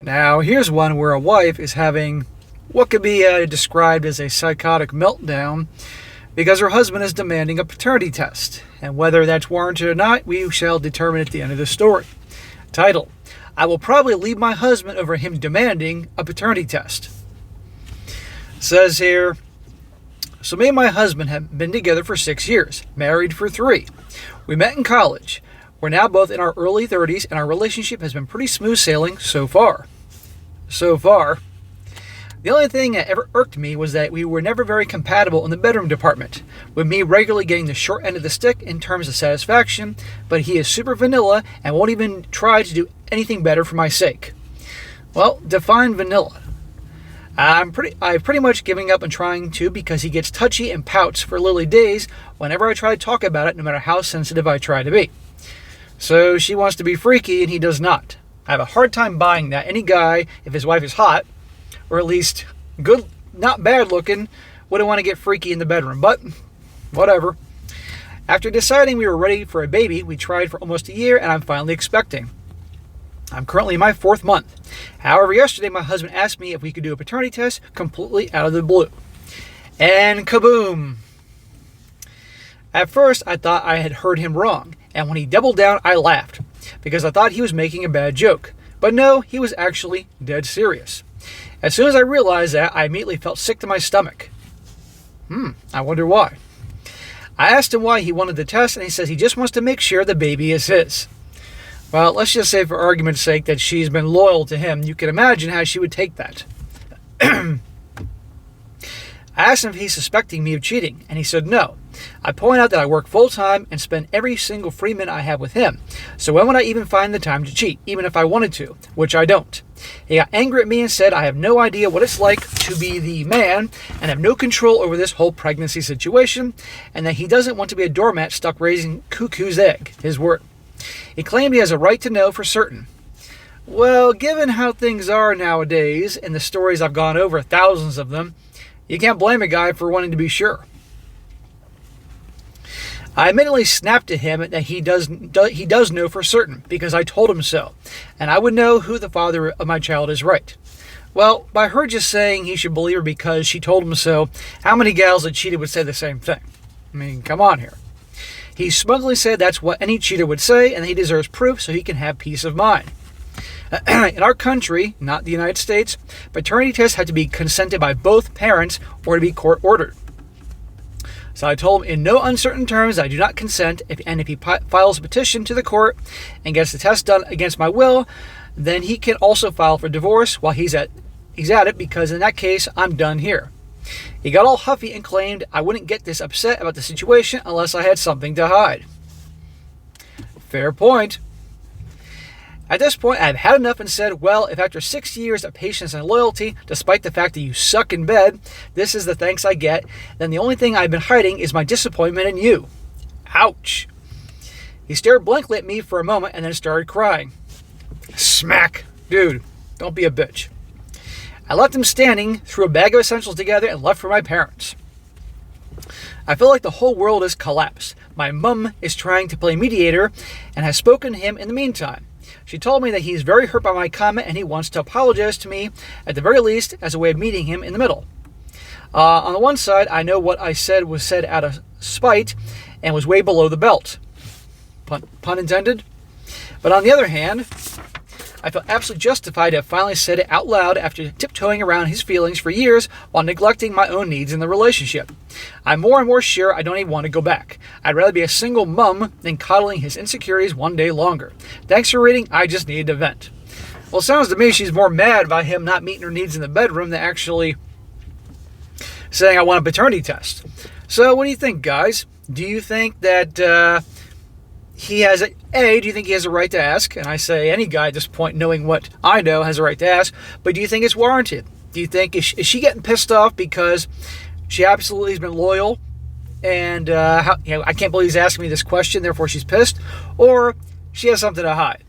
Now, here's one where a wife is having what could be described as a psychotic meltdown because her husband is demanding a paternity test. And whether that's warranted or not, we shall determine at the end of the story. Title: I will probably leave my husband over him demanding a paternity test. Says here, so me and my husband have been together for 6 years, married for 3. We met in college. We're now both in our early 30s, and our relationship has been pretty smooth sailing so far. The only thing that ever irked me was that we were never very compatible in the bedroom department, with me regularly getting the short end of the stick in terms of satisfaction, but he is super vanilla and won't even try to do anything better for my sake. Well, define vanilla. I've pretty much giving up on trying to because he gets touchy and pouts for literally days whenever I try to talk about it, no matter how sensitive I try to be. So she wants to be freaky and he does not. I have a hard time buying that any guy, if his wife is hot, or at least good, not bad looking, wouldn't want to get freaky in the bedroom, but whatever. After deciding we were ready for a baby, we tried for almost a year and I'm finally expecting. I'm currently in my 4th month. However, yesterday my husband asked me if we could do a paternity test completely out of the blue. And kaboom! At first, I thought I had heard him wrong, and when he doubled down, I laughed, because I thought he was making a bad joke. But no, he was actually dead serious. As soon as I realized that, I immediately felt sick to my stomach. I wonder why. I asked him why he wanted the test, and he says he just wants to make sure the baby is his. Well, let's just say for argument's sake that she's been loyal to him. You can imagine how she would take that. I asked him if he's suspecting me of cheating, and he said no. I point out that I work full-time and spend every single free minute I have with him. So when would I even find the time to cheat, even if I wanted to, which I don't? He got angry at me and said I have no idea what it's like to be the man and have no control over this whole pregnancy situation, and that he doesn't want to be a doormat stuck raising cuckoo's egg, his word. He claimed he has a right to know for certain. Well, given how things are nowadays, and the stories I've gone over, thousands of them, you can't blame a guy for wanting to be sure. I immediately snapped at him that he does know for certain, because I told him so, and I would know who the father of my child is right. Well, by her just saying he should believe her because she told him so, how many gals that cheated would say the same thing? I mean, come on here. He smugly said that's what any cheater would say, and he deserves proof so he can have peace of mind. In our country, not the United States, paternity tests have to be consented by both parents or to be court-ordered. So I told him in no uncertain terms I do not consent, and if he files a petition to the court and gets the test done against my will, then he can also file for divorce while he's at it, because in that case, I'm done here. He got all huffy and claimed I wouldn't get this upset about the situation unless I had something to hide. Fair point. At this point, I've had enough and said, well, if after 6 years of patience and loyalty, despite the fact that you suck in bed, this is the thanks I get, then the only thing I've been hiding is my disappointment in you. Ouch. He stared blankly at me for a moment and then started crying. Smack. Dude, don't be a bitch. I left him standing, threw a bag of essentials together, and left for my parents. I feel like the whole world has collapsed. My mum is trying to play mediator and has spoken to him in the meantime. She told me that he's very hurt by my comment and he wants to apologize to me, at the very least, as a way of meeting him in the middle. On the one side, I know what I said was said out of spite and was way below the belt. Pun intended. But on the other hand, I felt absolutely justified to have finally said it out loud after tiptoeing around his feelings for years while neglecting my own needs in the relationship. I'm more and more sure I don't even want to go back. I'd rather be a single mum than coddling his insecurities one day longer. Thanks for reading. I just needed to vent. Well, it sounds to me she's more mad by him not meeting her needs in the bedroom than actually saying I want a paternity test. So what do you think, guys? Do you think that he has do you think he has a right to ask? And I say any guy at this point, knowing what I know, has a right to ask. But do you think it's warranted? Do you think, is she getting pissed off because she absolutely has been loyal? And I can't believe he's asking me this question, therefore she's pissed. Or she has something to hide.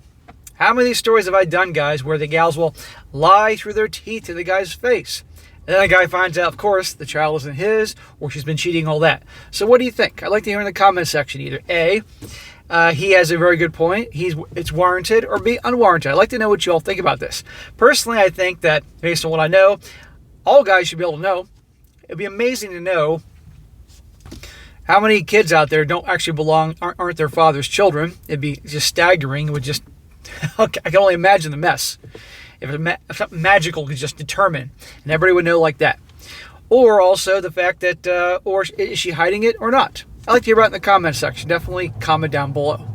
How many of these stories have I done, guys, where the gals will lie through their teeth to the guy's face? And then the guy finds out, of course, the child isn't his, or she's been cheating, all that. So what do you think? I'd like to hear in the comment section either A, He has a very good point. It's warranted or be unwarranted. I'd like to know what you all think about this. Personally, I think that based on what I know, all guys should be able to know. It'd be amazing to know how many kids out there don't actually aren't their father's children. It'd be just staggering. It would just, I can only imagine the mess. If something magical could just determine, and everybody would know like that. Or also the fact that, or is she hiding it or not? I'd like to hear about it in the comment section. Definitely comment down below.